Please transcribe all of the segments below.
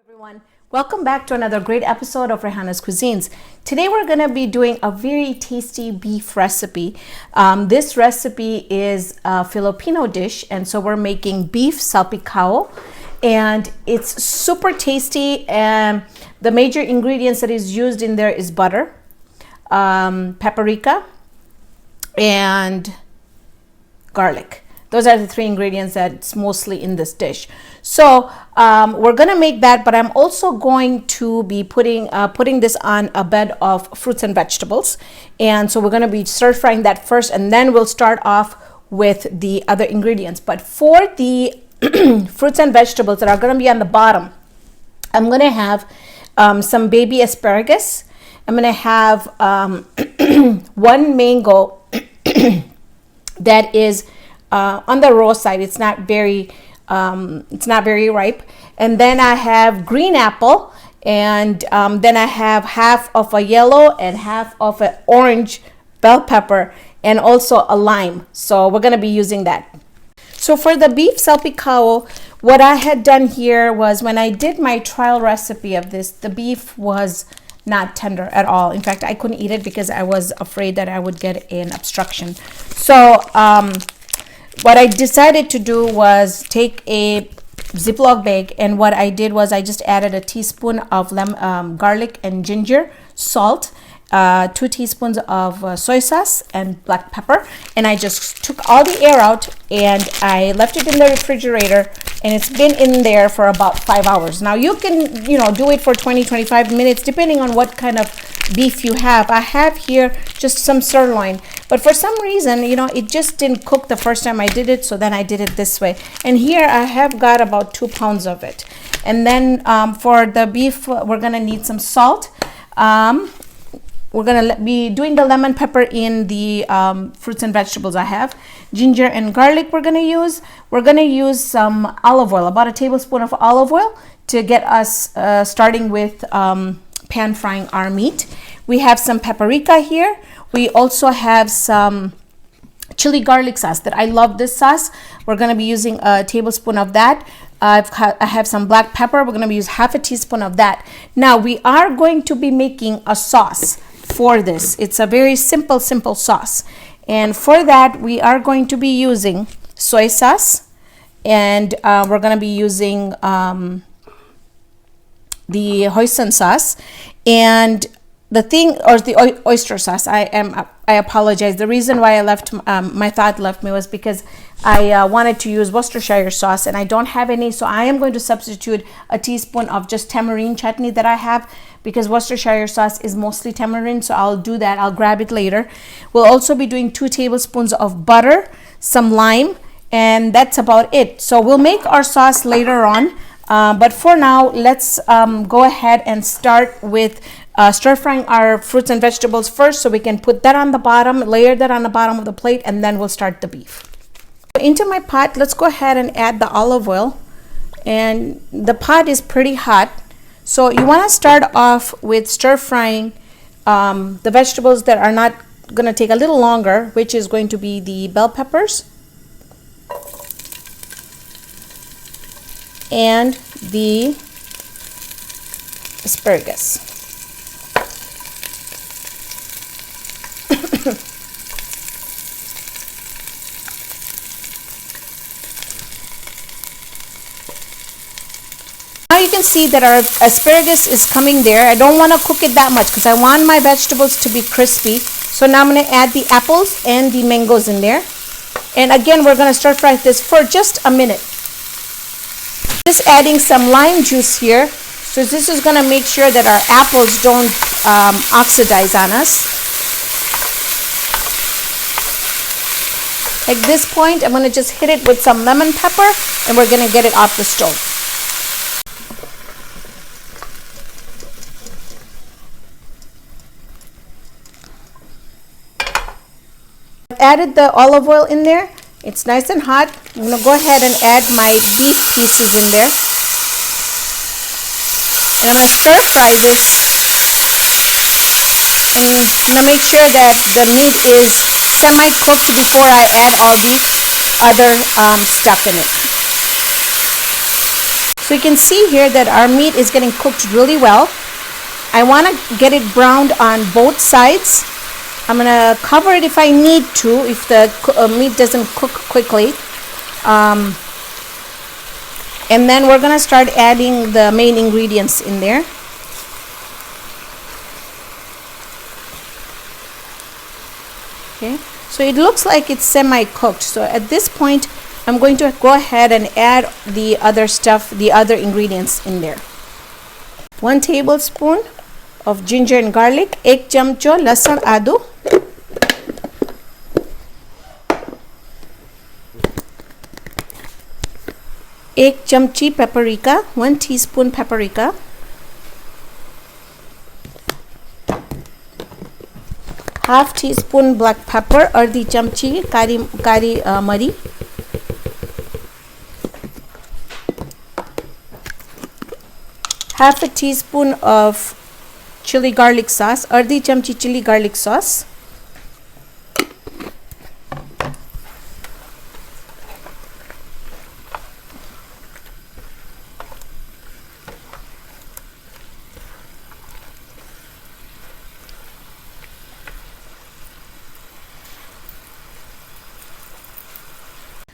Everyone, welcome back to another great episode of Raihana's Cuisines. Today we're going to be doing a very tasty beef recipe. This recipe is a Filipino dish, and so we're making beef salpicao, and it's super tasty. And the major ingredients that is used in there is butter, paprika, and garlic. Those are the three ingredients that's mostly in this dish. So we're gonna make that, but I'm also going to be putting this on a bed of fruits and vegetables. And so we're gonna be stir frying that first, and then we'll start off with the other ingredients. But for the fruits and vegetables that are gonna be on the bottom, I'm gonna have some baby asparagus. I'm gonna have one mango that is on the raw side. It's not very ripe. And then I have green apple, and then I have half of a yellow and half of an orange bell pepper, and also a lime. So we're gonna be using that. So for the beef salpicao, what I had done here was, when I did my trial recipe of this, the beef was not tender at all. In fact, I couldn't eat it because I was afraid that I would get an obstruction. So what I decided to do was take a Ziploc bag, and what I did was I just added a teaspoon of garlic and ginger, salt, 2 teaspoons of soy sauce and black pepper, and I just took all the air out and I left it in the refrigerator, and it's been in there for about 5 hours. Now you can do it for 20-25 minutes depending on what kind of beef you have. I have here just some sirloin, but for some reason it just didn't cook the first time I did it, so then I did it this way. And here I have got about 2 pounds of it. And then for the beef, we're gonna need some salt. We're gonna be doing the lemon pepper in the fruits and vegetables. I have ginger and garlic we're gonna use. We're gonna use some olive oil, about a tablespoon of olive oil, to get us starting with pan frying our meat. We have some paprika here. We also have some chili garlic sauce that I love this sauce. We're going to be using a tablespoon of that. I have some black pepper. We're going to use half a teaspoon of that. Now we are going to be making a sauce for this. It's a very simple sauce. And for that, we are going to be using soy sauce, and we're going to be using the hoisin sauce, and the oyster sauce. I apologize. The reason why I left my thought left me was because I wanted to use Worcestershire sauce, and I don't have any, so I am going to substitute a teaspoon of just tamarind chutney that I have, because Worcestershire sauce is mostly tamarind. So I'll do that. I'll grab it later. We'll also be doing 2 tablespoons of butter, some lime, and that's about it. So we'll make our sauce later on. But for now, let's go ahead and start with stir frying our fruits and vegetables first, so we can put that on the bottom, layer that on the bottom of the plate, and then we'll start the beef. Into my pot, let's go ahead and add the olive oil, and the pot is pretty hot. So you want to start off with stir frying the vegetables that are not going to take a little longer, which is going to be the bell peppers and the asparagus. Now you can see that our asparagus is coming there. I don't want to cook it that much because I want my vegetables to be crispy. So now I'm going to add the apples and the mangoes in there. And again, we're going to stir fry this for just a minute. Just adding some lime juice here. So this is going to make sure that our apples don't oxidize on us. At this point, I'm going to just hit it with some lemon pepper, and we're going to get it off the stove. I've added the olive oil in there. It's nice and hot. I'm going to go ahead and add my beef pieces in there. And I'm going to stir fry this. And I'm going to make sure that the meat is semi-cooked before I add all the other stuff in it. So So you can see here that our meat is getting cooked really well. I want to get it browned on both sides. I'm going to cover it if I need to, if the meat doesn't cook quickly. And then we're going to start adding the main ingredients in there. Okay, so it looks like it's semi-cooked. So at this point, I'm going to go ahead and add the other stuff, the other ingredients in there. 1 tablespoon of ginger and garlic, 1 chamcho lasan adu, 1 chamchi paprika, 1 teaspoon paprika, half teaspoon black pepper, ardi chamchi kari mari, half a teaspoon of chili garlic sauce, ardi chamchi chili garlic sauce,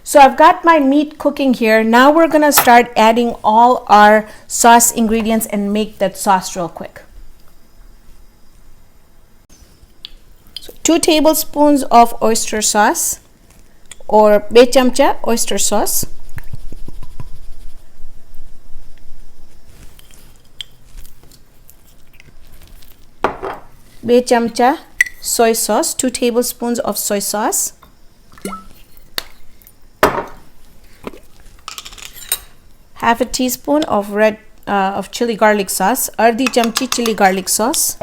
so I've got my meat cooking here. Now we're gonna start adding all our sauce ingredients and make that sauce real quick. So 2 tablespoons of oyster sauce or 2 chamcha oyster sauce. 2 chamcha soy sauce, 2 tablespoons of soy sauce. Half a teaspoon of of chili garlic sauce, ardi chamchi chili garlic sauce.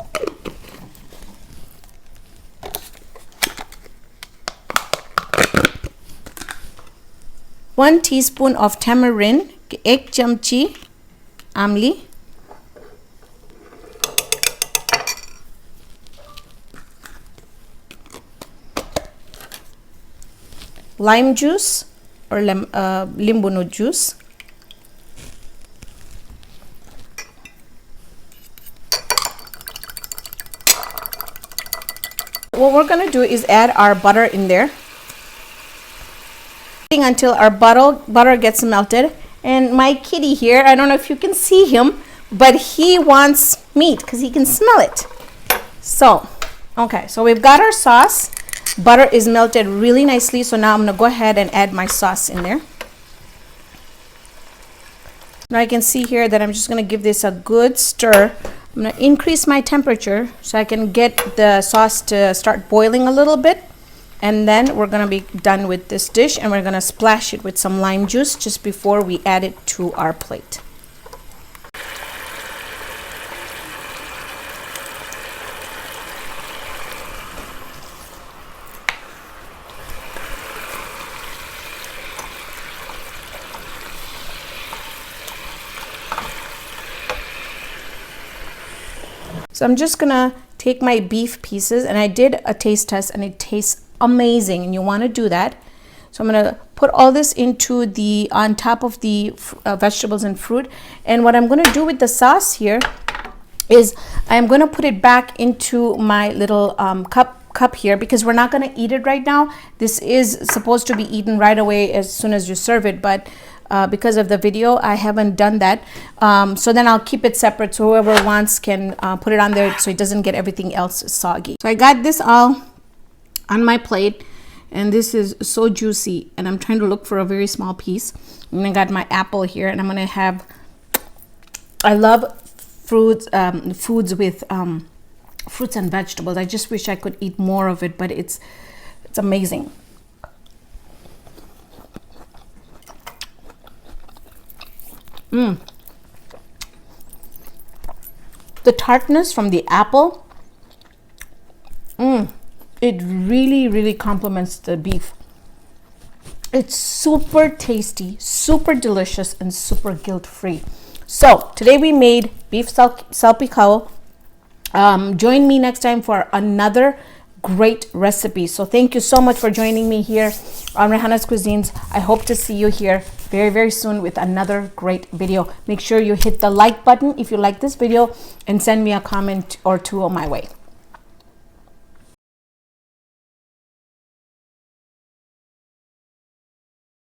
One teaspoon of tamarind, 1 chamchi amli. Lime juice or limbu juice. What we're going to do is add our butter in there until our butter gets melted. And my kitty here, I don't know if you can see him, but he wants meat because he can smell it. So, okay, so we've got our sauce. Butter is melted really nicely, so now I'm going to go ahead and add my sauce in there. Now I can see here that I'm just going to give this a good stir. I'm going to increase my temperature so I can get the sauce to start boiling a little bit. And then we're going to be done with this dish, and we're going to splash it with some lime juice just before we add it to our plate. So I'm just gonna take my beef pieces, and I did a taste test and it tastes amazing, and you want to do that. So I'm gonna put all this into on top of the vegetables and fruit. And what I'm gonna do with the sauce here is I'm gonna put it back into my little cup here, because we're not gonna eat it right now. This is supposed to be eaten right away as soon as you serve it, but because of the video, I haven't done that. So then I'll keep it separate so whoever wants can put it on there so it doesn't get everything else soggy. So I got this all on my plate, and this is so juicy, and I'm trying to look for a very small piece. And I got my apple here, and I'm gonna have, I love foods with fruits and vegetables. I just wish I could eat more of it, but it's amazing. The tartness from the apple, it really complements the beef. It's super tasty, super delicious, and super guilt-free. So today we made beef salpicao. Join me next time for another great recipe. So thank you so much for joining me here on Raihana's Cuisines. I hope to see you here very, very soon with another great video. Make sure you hit the like button if you like this video and send me a comment or two on my way.